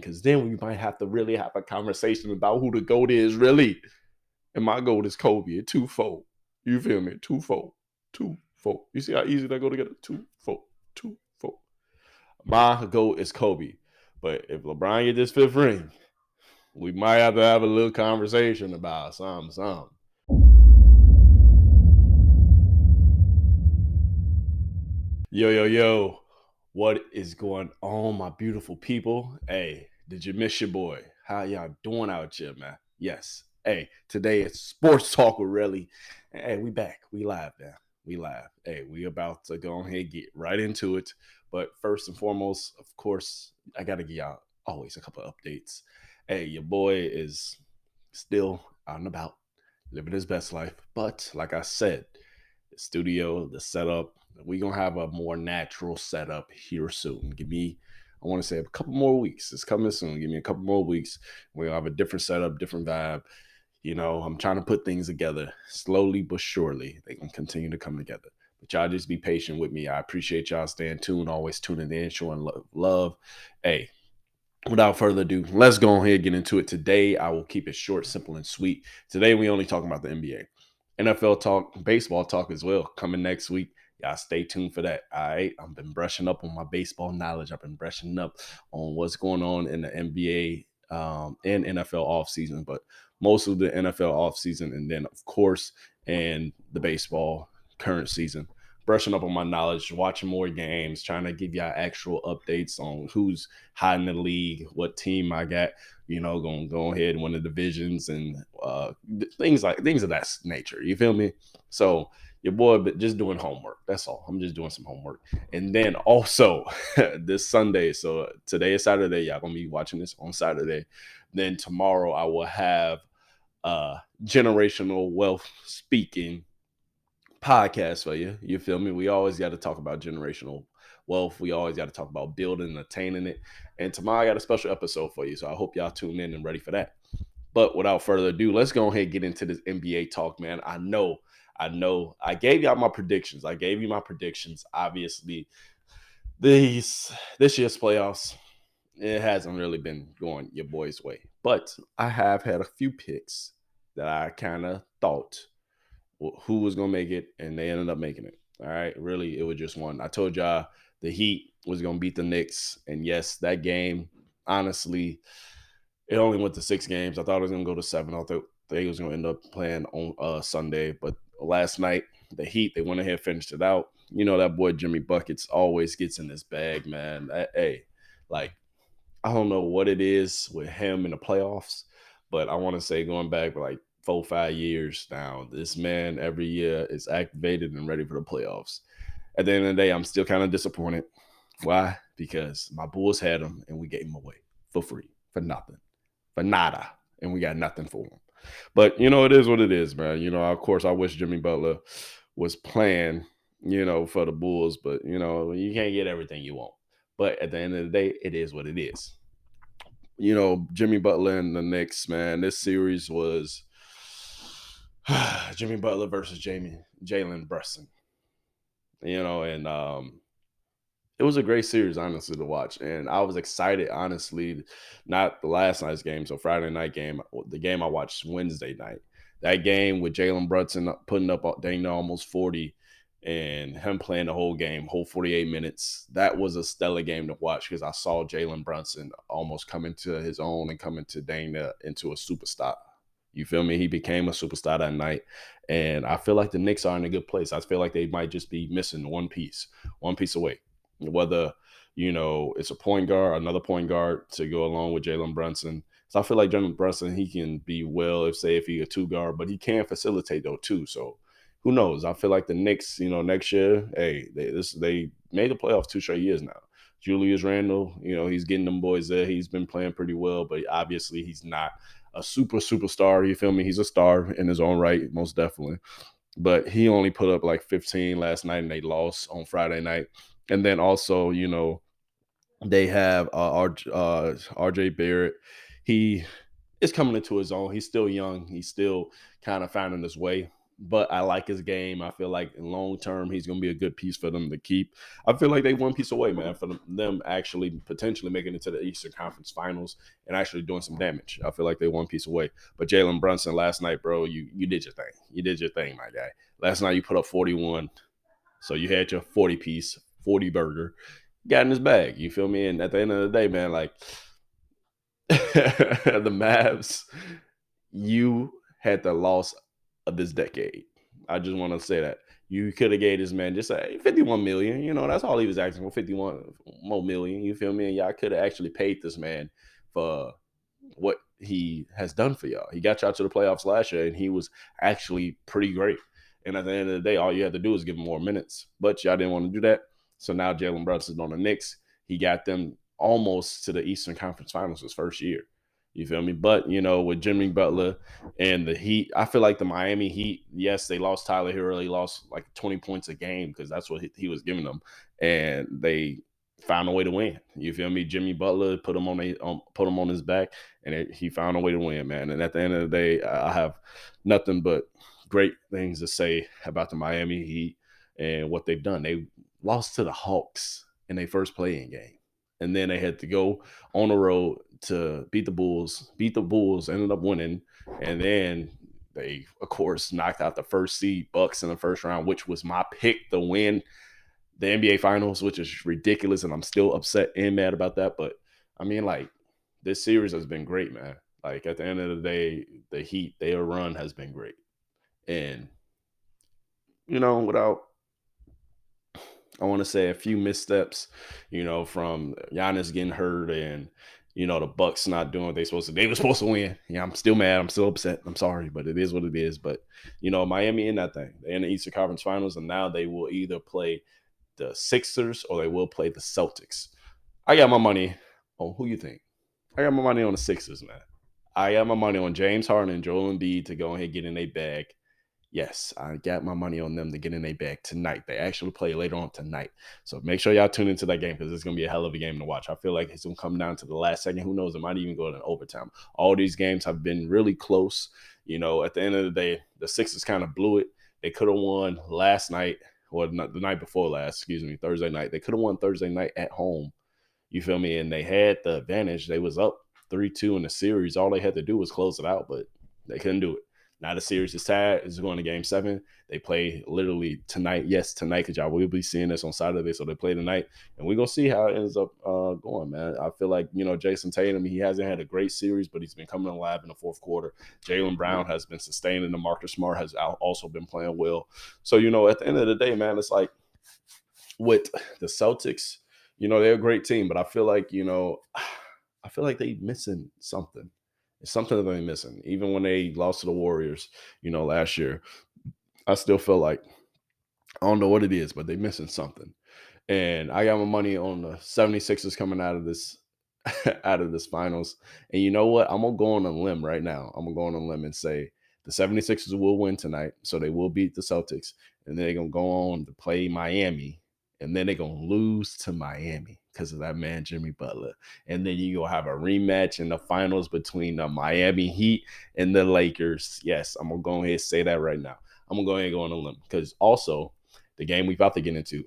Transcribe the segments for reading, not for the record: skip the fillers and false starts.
because then we might have to really have a conversation about who the GOAT is really. And my GOAT is Kobe at 2-4. You feel me? 2-4. 2-4. You see how easy that go together? 2-4. 2-4. My GOAT is Kobe. But if LeBron get this fifth ring, we might have to have a little conversation about something. Yo. What is going on, my beautiful people? Hey, did you miss your boy? How y'all doing out here, man? Yes. Hey, today it's Sports Talk with Relly. Hey, we back. We live, man. We live. Hey, we about to go ahead and get right into it. But first and foremost, of course, I got to give y'all always a couple of updates. Hey, your boy is still out and about, living his best life. But like I said, the studio, the setup, we're going to have a more natural setup here soon. I want to say a couple more weeks. It's coming soon. Give me a couple more weeks. We'll have a different setup, different vibe. You know, I'm trying to put things together slowly but surely. They can continue to come together. But y'all just be patient with me. I appreciate y'all staying tuned, always tuning in, showing love. Hey, without further ado, let's go ahead and get into it. Today, I will keep it short, simple, and sweet. Today, we only talking about the NBA. NFL talk, baseball talk as well, coming next week. Y'all stay tuned for that. All right. I've been brushing up on my baseball knowledge. I've been brushing up on what's going on in the NBA and NFL offseason, but most of the NFL offseason, and then, of course, and the baseball current season. Brushing up on my knowledge, watching more games, trying to give y'all actual updates on who's high in the league, what team I got, going to go ahead and win the divisions and things of that nature. You feel me? So your boy, but just doing homework. That's all. I'm just doing some homework. And then also this Sunday, so today is Saturday. Y'all going to be watching this on Saturday. Then tomorrow I will have generational wealth speaking podcast for you. You feel me? We always got to talk about generational wealth. We always got to talk about building and attaining it. And tomorrow I got a special episode for you. So I hope y'all tune in and ready for that. But without further ado, let's go ahead and get into this NBA talk, man. I know. I gave y'all my predictions. Obviously, this year's playoffs, it hasn't really been going your boy's way. But I have had a few picks that I kind of thought who was going to make it, and they ended up making it. All right. Really, it was just one. I told y'all the Heat was going to beat the Knicks. And yes, that game, honestly, it only went to 6 games. I thought it was going to go to 7. I thought they was going to end up playing on Sunday. But last night, the Heat, they went ahead, finished it out. You know, that boy Jimmy Buckets always gets in this bag, man. I don't know what it is with him in the playoffs, but I want to say going back like 4-5 years now, this man every year is activated and ready for the playoffs. At the end of the day, I'm still kind of disappointed. Why? Because my Bulls had him and we gave him away for free, for nothing, for nada, and we got nothing for him. But, it is what it is, man. Of course, I wish Jimmy Butler was playing, for the Bulls, but, you can't get everything you want. But at the end of the day, it is what it is. Jimmy Butler and the Knicks, man, this series was Jimmy Butler versus Jalen Brunson. And it was a great series, honestly, to watch. And I was excited, honestly, not the last night's game, so Friday night game, the game I watched Wednesday night. That game with Jalen Brunson putting up dang almost 40 and him playing the whole game, whole 48 minutes. That was a stellar game to watch because I saw Jalen Brunson almost come into his own and come into into a superstar. You feel me? He became a superstar that night. And I feel like the Knicks are in a good place. I feel like they might just be missing one piece away. Whether, it's a point guard, another point guard to go along with Jalen Brunson. So I feel like Jalen Brunson, he can be if he a 2 guard, but he can facilitate though too. So who knows? I feel like the Knicks, next year, hey, they made the playoffs 2 straight years now. Julius Randle, he's getting them boys there. He's been playing pretty well, but obviously he's not a superstar. You feel me? He's a star in his own right, most definitely. But he only put up like 15 last night, and they lost on Friday night. And then also, they have RJ Barrett. He is coming into his own. He's still young. He's still kind of finding his way. but I like his game. I feel like in long term, he's going to be a good piece for them to keep. I feel like they one piece away, man, for them actually potentially making it to the Eastern Conference Finals and actually doing some damage. I feel like they one piece away. But Jalen Brunson last night, bro, you did your thing. You did your thing, my guy. Last night you put up 41. So you had your 40 piece, 40 burger, got in his bag. You feel me? And at the end of the day, man, like the Mavs, you had the loss of this decade. I just want to say that. You could have gave this man just 51 million. You know, that's all he was asking for, 51 more million. You feel me? And y'all could have actually paid this man for what he has done for y'all. He got y'all to the playoffs last year, and he was actually pretty great. And at the end of the day, all you had to do is give him more minutes. But y'all didn't want to do that. So now Jalen Brunson's on the Knicks. He got them almost to the Eastern Conference Finals his first year. You feel me? But, you know, with Jimmy Butler and the Heat, I feel like the Miami Heat, yes, they lost Tyler Hero. They lost like 20 points a game because that's what he was giving them. And they found a way to win. You feel me? Jimmy Butler put him on his back, and he found a way to win, man. And at the end of the day, I have nothing but great things to say about the Miami Heat and what they've done. They lost to the Hawks in their first playing game, and then they had to go on the road to beat the Bulls. Beat the Bulls, ended up winning, and then they, of course, knocked out the first seed Bucks in the first round, which was my pick to win the NBA Finals, which is ridiculous, and I'm still upset and mad about that. But I mean, like, this series has been great, man. Like, at the end of the day, the Heat, their run has been great. And, you know, I want to say a few missteps, you know, from Giannis getting hurt and, you know, the Bucks not doing what they supposed to. They were supposed to win. Yeah, I'm still mad. I'm still upset. I'm sorry, but it is what it is. But, you know, Miami in that thing. They're in the Eastern Conference Finals, and now they will either play the Sixers or they will play the Celtics. I got my money on who you think. I got my money on the Sixers, man. I got my money on James Harden and Joel Embiid to go ahead and get in their bag. Yes, I got my money on them to get in their bag tonight. They actually play later on tonight. So make sure y'all tune into that game because it's going to be a hell of a game to watch. I feel like it's going to come down to the last second. Who knows? It might even go to overtime. All these games have been really close. You know, at the end of the day, the Sixers kind of blew it. They could have won last night, or the night before last, Thursday night. They could have won Thursday night at home. You feel me? And they had the advantage. They was up 3-2 in the series. All they had to do was close it out, but they couldn't do it. Now the series is tied. It's going to game 7. They play literally tonight. Yes, tonight, because y'all will be seeing this on Saturday. So they play tonight. And we're going to see how it ends up going, man. I feel like, you know, Jason Tatum, he hasn't had a great series, but he's been coming alive in the fourth quarter. Jaylen Brown has been sustaining. The Marcus Smart has also been playing well. So, you know, at the end of the day, man, it's like with the Celtics, you know, they're a great team, but I feel like, you know, I feel like they missing something. It's something that they're missing. Even when they lost to the Warriors, you know, last year, I still feel like I don't know what it is, but they're missing something. And I got my money on the 76ers coming out of this out of this finals. And you know what? I'm gonna go on a limb right now. I'm gonna go on a limb and say the 76ers will win tonight. So they will beat the Celtics. And then they're gonna go on to play Miami. And then they're gonna lose to Miami because of that man Jimmy Butler. And then you're gonna have a rematch in the finals between the Miami Heat and the Lakers. Yes, I'm gonna go ahead and say that right now. I'm gonna go ahead and go on a limb because also the game we about to get into.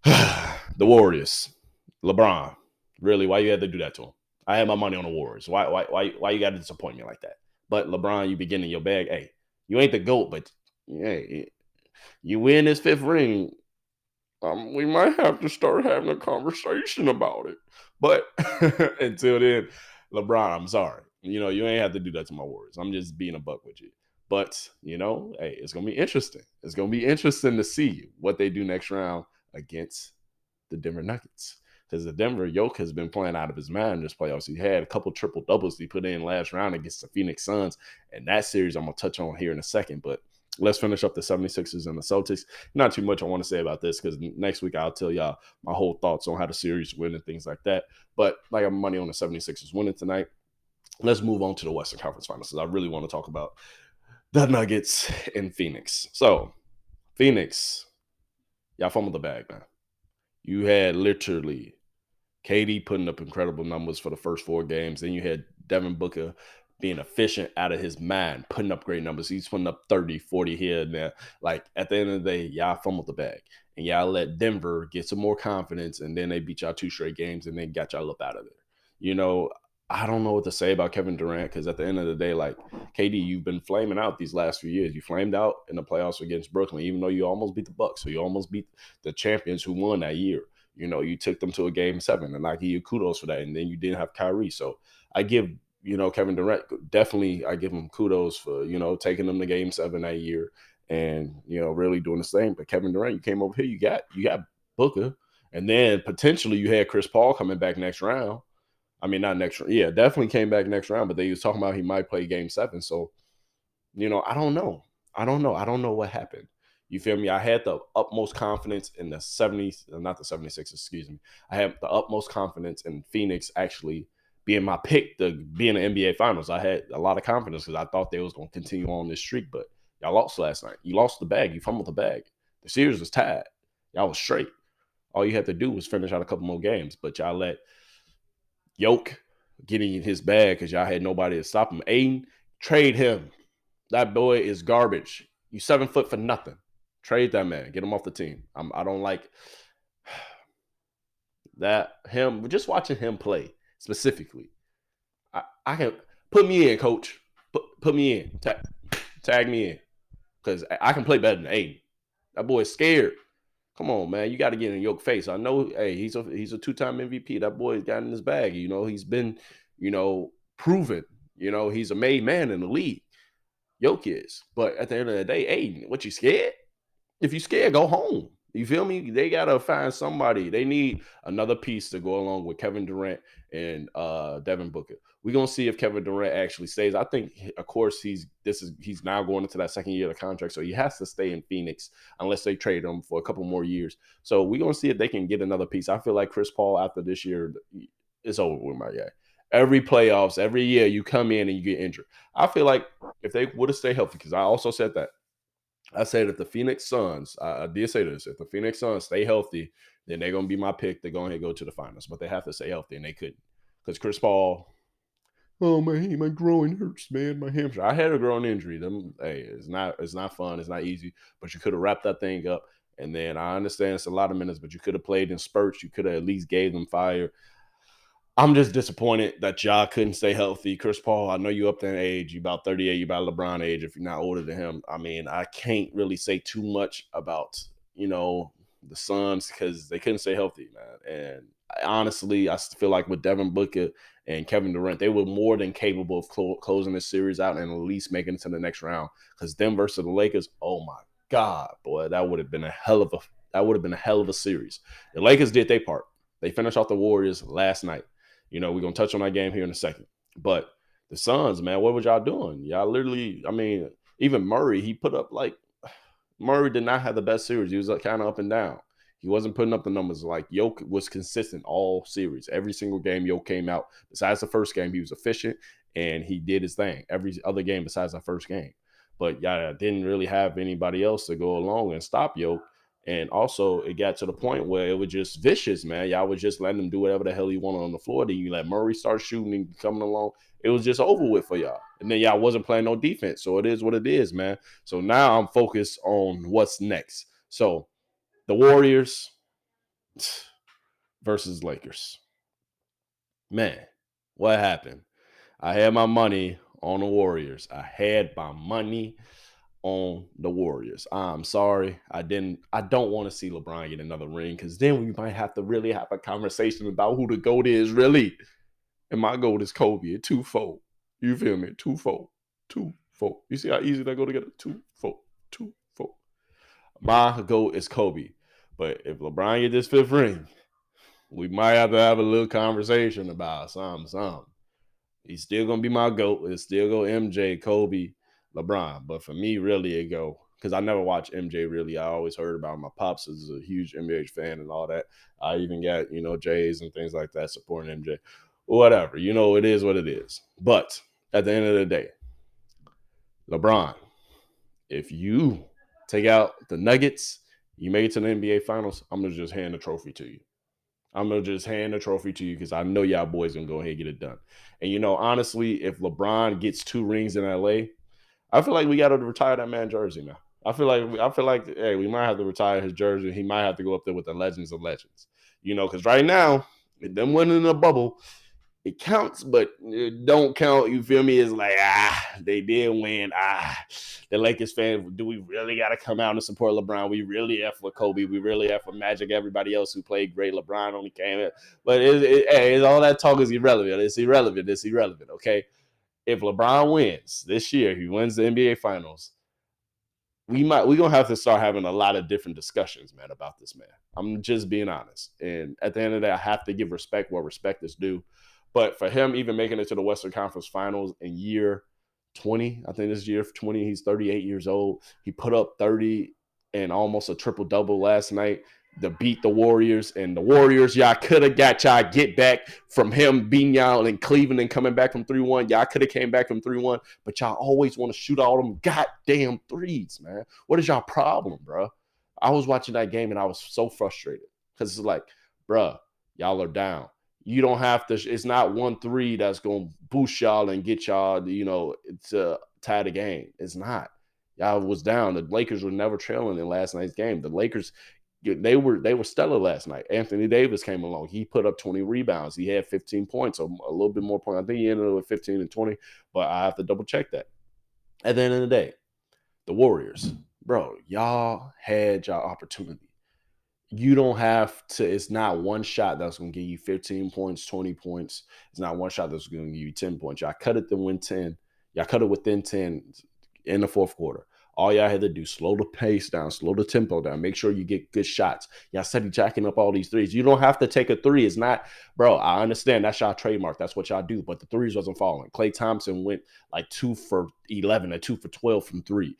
The Warriors, LeBron. Really, why you had to do that to him? I had my money on the Warriors. Why you got to disappoint me like that? But LeBron, you be getting in your bag. Hey, you ain't the GOAT, but hey, you win this 5th ring. We might have to start having a conversation about it. But until then, LeBron, I'm sorry. You know, you ain't have to do that to my Warriors. I'm just being a buck with you. But, you know, hey, it's going to be interesting. It's going to be interesting to see what they do next round against the Denver Nuggets. Because the Denver Yoke has been playing out of his mind in this playoffs. He had a couple triple doubles he put in last round against the Phoenix Suns. And that series I'm going to touch on here in a second. But let's finish up the 76ers and the Celtics. Not too much I want to say about this because next week I'll tell y'all my whole thoughts on how the series win and things like that. But I got money on the 76ers winning tonight. Let's move on to the Western Conference Finals because I really want to talk about the Nuggets in Phoenix. So, Phoenix, y'all fumbled the bag, man. You had literally KD putting up incredible numbers for the first 4 games. Then you had Devin Booker being efficient out of his mind, putting up great numbers. He's putting up 30, 40 here and there. Like, at the end of the day, y'all fumbled the bag. And y'all let Denver get some more confidence, and then they beat y'all 2 straight games and then got y'all up out of there. You know, I don't know what to say about Kevin Durant, because at the end of the day, like, KD, you've been flaming out these last few years. You flamed out in the playoffs against Brooklyn, even though you almost beat the Bucks. So you almost beat the champions who won that year. You know, you took them to a game 7, and I give you kudos for that. And then you didn't have Kyrie. So I give, Kevin Durant, definitely I give him kudos for, taking them to game 7 that year and, really doing the same. But Kevin Durant, you came over here, you got Booker, and then potentially you had Chris Paul coming back next round. I mean, not next round. Yeah, definitely came back next round, but they was talking about he might play game 7. So, I don't know. I don't know what happened. You feel me? I had the utmost confidence in the 70s, not the 76, excuse me. I had the utmost confidence in Phoenix actually being my pick to be in the NBA Finals. I had a lot of confidence because I thought they was going to continue on this streak, but y'all lost last night. You lost the bag. You fumbled the bag. The series was tied. Y'all was straight. All you had to do was finish out a couple more games, but y'all let Yoke getting in his bag because y'all had nobody to stop him. Aiden, trade him. That boy is garbage. You 7 foot for nothing. Trade that man. Get him off the team. I don't like that. Him, just watching him play specifically. I can put me in, coach. Put me in. Tag me in. Because I can play better than Aiden. That boy is scared. Come on, man. You got to get in Yoke face. I know, hey, he's a 2-time MVP. That boy's got in his bag. He's been, proven. He's a made man in the league. Yoke is. But at the end of the day, Aiden, what, you scared? If you scared, go home. You feel me? They got to find somebody. They need another piece to go along with Kevin Durant and Devin Booker. We're going to see if Kevin Durant actually stays. I think, of course, he's now going into that second year of the contract, so he has to stay in Phoenix unless they trade him for a couple more years. So we're going to see if they can get another piece. I feel like Chris Paul, after this year, it's over with, my guy. Every playoffs, every year, you come in and you get injured. I feel like if they would have stayed healthy, because I also said that. I said if the Phoenix Suns, I did say this, if the Phoenix Suns stay healthy, then they're going to be my pick to go ahead and go to the finals. But they have to stay healthy, and they couldn't. Because Chris Paul, oh, my groin hurts, man, my hamstring. I had a groin injury. Hey, it's not fun. It's not easy. But you could have wrapped that thing up. And then I understand it's a lot of minutes, but you could have played in spurts. You could have at least gave them fire. I'm just disappointed that y'all couldn't stay healthy. Chris Paul, I know you up there in age. You about 38. You about LeBron age if you're not older than him. I mean, I can't really say too much about, the Suns because they couldn't stay healthy, man. And honestly, I feel like with Devin Booker and Kevin Durant, they were more than capable of closing this series out and at least making it to the next round. Because them versus the Lakers, oh my God, boy, that would have been a hell of a series. The Lakers did their part. They finished off the Warriors last night. We're going to touch on that game here in a second. But the Suns, man, what was y'all doing? Y'all literally, I mean, even Murray, he put up Murray did not have the best series. He was kind of up and down. He wasn't putting up the numbers. Like, Yoke was consistent all series. Every single game Yoke came out. Besides the first game, he was efficient, and he did his thing. Every other game besides the first game. But y'all didn't really have anybody else to go along and stop Yoke. And also, it got to the point where it was just vicious, man. Y'all was just letting him do whatever the hell he wanted on the floor. Then you let Murray start shooting and coming along. It was just over with for y'all. And then y'all wasn't playing no defense. So it is what it is, man. So now I'm focused on what's next. So the Warriors versus Lakers. Man, what happened? I had my money on the Warriors. I had my money on the Warriors. I'm sorry. I don't want to see LeBron get another ring because then we might have to really have a conversation about who the GOAT is really. And my GOAT is Kobe at 2-4. You feel me? 2-4. 2-4. You see how easy that go together? 2-4. 2-4. My GOAT is Kobe. But if LeBron get this 5th ring, we might have to have a little conversation about something. He's still going to be my GOAT. It's still go MJ, Kobe, LeBron. But for me, really, it go, because I never watched MJ really. I always heard about him. My pops is a huge NBA fan and all that. I even got, Jays and things like that supporting MJ. Whatever. It is what it is. But at the end of the day, LeBron, if you take out the Nuggets, you make it to the NBA Finals, I'm going to just hand the trophy to you. I'm gonna just hand the trophy to you because I know y'all boys gonna go ahead and get it done. And honestly, if LeBron gets 2 rings in LA, I feel like we got to retire that man jersey now. I feel like hey, we might have to retire his jersey. He might have to go up there with the legends of legends. Because right now, them winning in the bubble, it counts, but it don't count. You feel me? It's like they did win. The Lakers fans, do we really got to come out and support LeBron? We really F with Kobe. We really F with Magic. Everybody else who played great. LeBron only came in, but all that talk is irrelevant. It's irrelevant. It's irrelevant. Okay, if LeBron wins this year, he wins the NBA Finals. We're gonna have to start having a lot of different discussions, man, about this man. I'm just being honest. And at the end of the day, I have to give respect where respect is due. But for him even making it to the Western Conference Finals in year 20, I think this year 20, he's 38 years old. He put up 30 and almost a triple-double last night to beat the Warriors. And the Warriors, y'all could have got y'all get back from him beating y'all in Cleveland and coming back from 3-1. Y'all could have came back from 3-1, but y'all always want to shoot all them goddamn threes, man. What is y'all problem, bro? I was watching that game and I was so frustrated because it's like, bro, y'all are down. You don't have to. It's not 1-3 that's going to boost y'all and get y'all, to tie the game. It's not. Y'all was down. The Lakers were never trailing in last night's game. The Lakers, they were stellar last night. Anthony Davis came along. He put up 20 rebounds. He had 15 points, so a little bit more points. I think he ended up with 15 and 20, but I have to double check that. At the end of the day, the Warriors, bro, y'all had y'all opportunity. You don't have to. It's not one shot that's going to give you 15 points, 20 points. It's not one shot that's going to give you 10 points. Y'all cut it to win 10. Y'all cut it within 10 in the fourth quarter. All y'all had to do, slow the pace down, slow the tempo down, make sure you get good shots. Y'all steady jacking up all these threes. You don't have to take a three. It's not, bro, I understand that's y'all trademark. That's what y'all do, but the threes wasn't falling. Klay Thompson went like 2 for 11 or 2 for 12 from 3.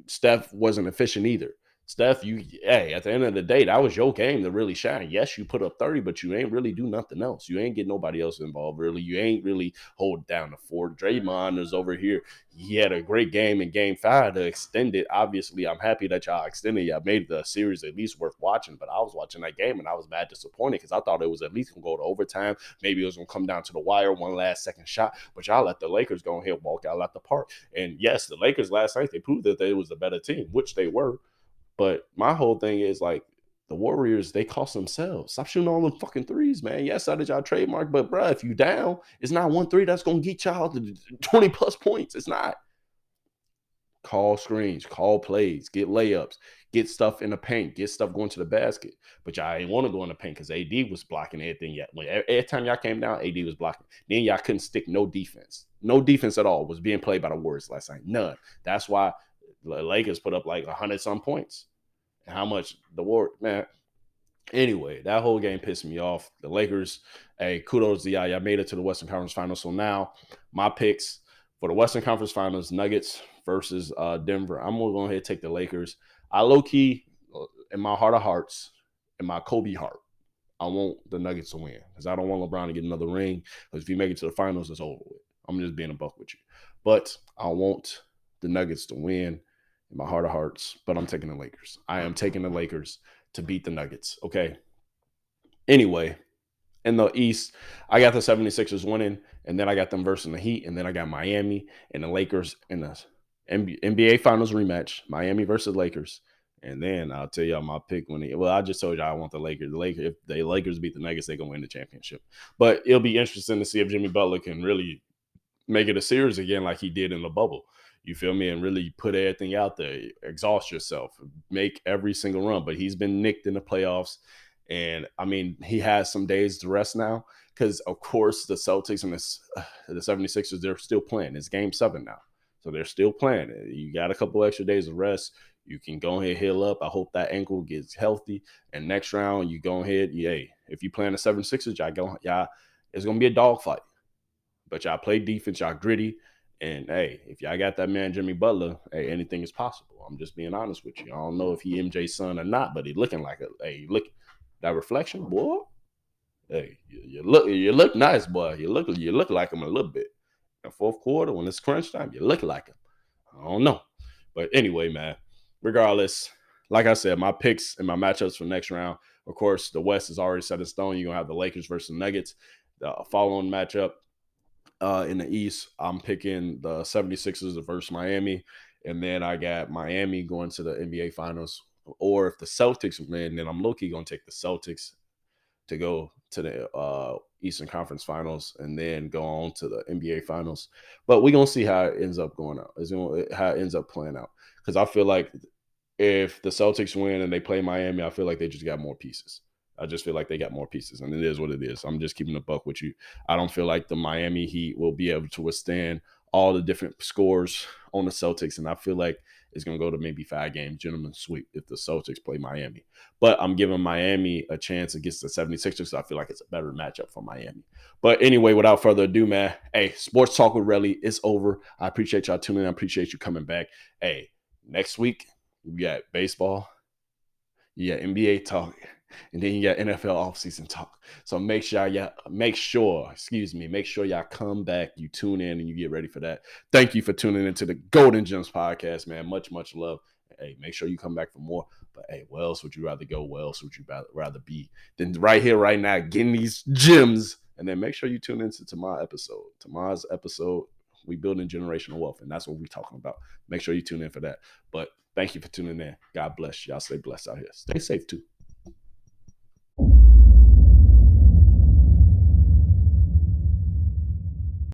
Steph wasn't efficient either. Steph, at the end of the day, that was your game to really shine. Yes, you put up 30, but you ain't really do nothing else. You ain't get nobody else involved, really. You ain't really hold down the fort. Draymond is over here. He had a great game in Game 5 to extend it. Obviously, I'm happy that y'all extended. Y'all made the series at least worth watching, but I was watching that game, and I was mad disappointed because I thought it was at least going to go to overtime. Maybe it was going to come down to the wire, one last second shot, but y'all let the Lakers go ahead and walk out at the park. And yes, the Lakers last night, they proved that they was the better team, which they were. But my whole thing is like the Warriors, they cost themselves. Stop shooting all them fucking threes, man. Yes, I did y'all trademark, but bro, if you down, it's not 1-3 that's gonna get y'all to 20 plus points. It's not. Call screens, call plays, get layups, get stuff in the paint, get stuff going to the basket. But y'all ain't want to go in the paint because AD was blocking everything. Every time y'all came down, AD was blocking. Then y'all couldn't stick no defense. No defense at all was being played by the Warriors last night. None. That's why the Lakers put up like 100-some points. And how much the Warriors, man. Anyway, that whole game pissed me off. The Lakers, hey, kudos to y'all. Y'all made it to the Western Conference Finals. So now my picks for the Western Conference Finals, Nuggets versus Denver. I'm going to go ahead and take the Lakers. I low-key, in my heart of hearts, in my Kobe heart, I want the Nuggets to win because I don't want LeBron to get another ring because if you make it to the finals, it's over with. I'm just being a buck with you. But I want the Nuggets to win in my heart of hearts, but I'm taking the Lakers. I am taking the Lakers to beat the Nuggets, okay? Anyway, in the East, I got the 76ers winning, and then I got them versus the Heat, and then I got Miami and the Lakers in the NBA Finals rematch, Miami versus Lakers. And then I'll tell y'all my pick I just told y'all I want the Lakers. If the Lakers beat the Nuggets, they're going to win the championship. But it'll be interesting to see if Jimmy Butler can really make it a series again like he did in the bubble. You feel me? And really put everything out there. Exhaust yourself. Make every single run. But he's been nicked in the playoffs. And, I mean, he has some days to rest now because, of course, the Celtics and the 76ers, they're still playing. It's Game 7 now. So they're still playing. You got a couple extra days of rest. You can go ahead and heal up. I hope that ankle gets healthy. And next round, you go ahead. If you play in the 76ers, it's going to be a dogfight. But y'all play defense. Y'all gritty. And, hey, if y'all got that man Jimmy Butler, hey, anything is possible. I'm just being honest with you. I don't know if he MJ's son or not, but he looking like look, that reflection, boy. Hey, you look nice, boy. You look like him a little bit. In the fourth quarter, when it's crunch time, you look like him. I don't know. But anyway, man, regardless, like I said, my picks and my matchups for next round Of course, the West is already set in stone. You're going to have the Lakers versus the Nuggets. The following matchup in the East, I'm picking the 76ers versus Miami. And then I got Miami going to the NBA Finals. Or if the Celtics win, then I'm low-key going to take the Celtics to go to the Eastern Conference Finals and then go on to the NBA Finals. But we're going to see how it ends up going out. How it ends up playing out. Because I feel like if the Celtics win and they play Miami, I feel like they just got more pieces. I just feel like they got more pieces, and it is what it is. I'm just keeping the buck with you. I don't feel like the Miami Heat will be able to withstand all the different scores on the Celtics, and I feel like it's going to go to maybe 5-game gentleman's sweep if the Celtics play Miami. But I'm giving Miami a chance against the 76ers, so I feel like it's a better matchup for Miami. But anyway, without further ado, man, hey, Sports Talk with Relly, it's over. I appreciate y'all tuning in. I appreciate you coming back. Hey, next week, we got baseball, you got NBA talk, and then you got NFL offseason talk. So make sure y'all come back, you tune in, and you get ready for that. Thank you for tuning into the Golden Gems podcast, man. Much, much love. Hey, make sure you come back for more. But hey, where else would you rather go? Where else would you rather be than right here, right now, getting these gems? And then make sure you tune into tomorrow's episode. We building generational wealth, and that's what we're talking about. Make sure you tune in for that. But thank you for tuning in. God bless you. Y'all stay blessed out here. Stay safe too.